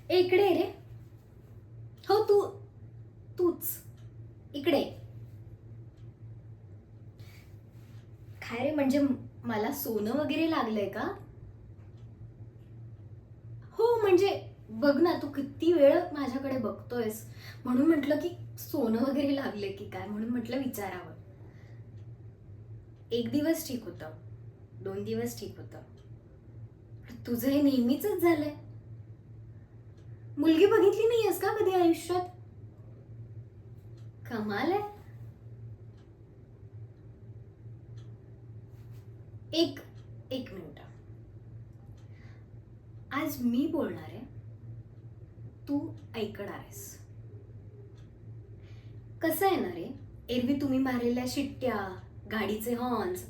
इकडे रे. हो तूच इकडे. काय रे, म्हणजे मला सोनं वगैरे लागलंय का? हो म्हणजे बघ ना, तू किती वेळ माझ्याकडे बघतोयस, म्हणून म्हटलं की सोनं वगैरे लागले की काय, म्हणून म्हटलं विचारावं. एक दिवस ठीक होतं, 2 दिवस ठीक होतं, पण तुझं हे नेहमीच झालंय. मुलगी बघितली नाहीयेस का कधी आयुष्यात? कमाल आहे. एक एक मिनिट, आज मी बोलणार आहे, तू ऐकणार आहेस. कसं आहे ना रे, एरवी तुम्ही मारलेल्या शिट्ट्या, गाडीचे हॉर्न्स,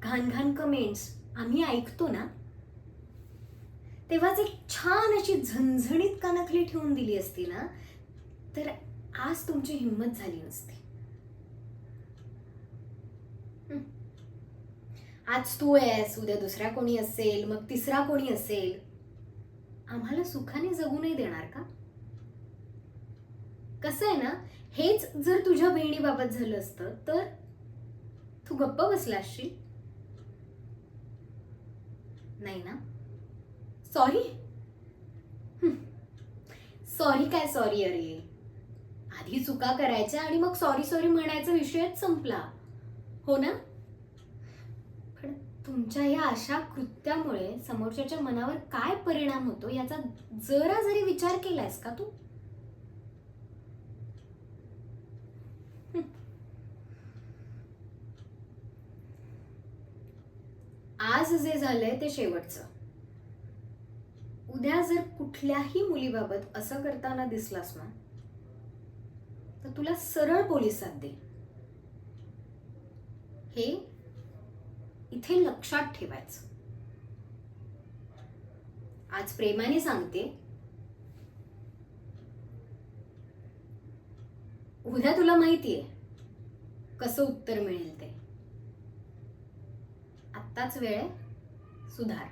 घाण घाण कमेंट्स आम्ही ऐकतो ना, तेव्हाच एक छान अशी झणझणीत कानाखाली ठेवून दिली असती ना, तर आज तुमची हिंमत झाली नसती. हं. आज तू आहेस, उद्या दुसरा कोणी असेल, मग तिसरा कोणी असेल. आम्हाला सुखाने जगू नाही देणार का? कसं आहे ना, हेच जर तुझ्या बहिणीबाबत झालं असतं तर तू गप्प बसला असशील. नाही ना? सॉरी. सॉरी काय सॉरी, अरे आधी चुका करायच्या आणि मग सॉरी सॉरी म्हणायचा विषयच संपला, हो ना? पण तुमच्या या अशा कृत्यामुळे समोरच्याच्या मनावर काय परिणाम होतो याचा जरा जरी विचार केलायस का तू? आज जे झालंय ते शेवटचं. उद्या जर कुठल्याही मुलीबाबत असं करताना दिसलास ना, तर तुला सरळ पोलिसात देईल. हे इथे लक्षात ठेवायचं. आज प्रेमाने सांगते, उद्या तुला माहितीये कसं उत्तर मिळेल ते. आत्ताच वेळ आहे, सुधार.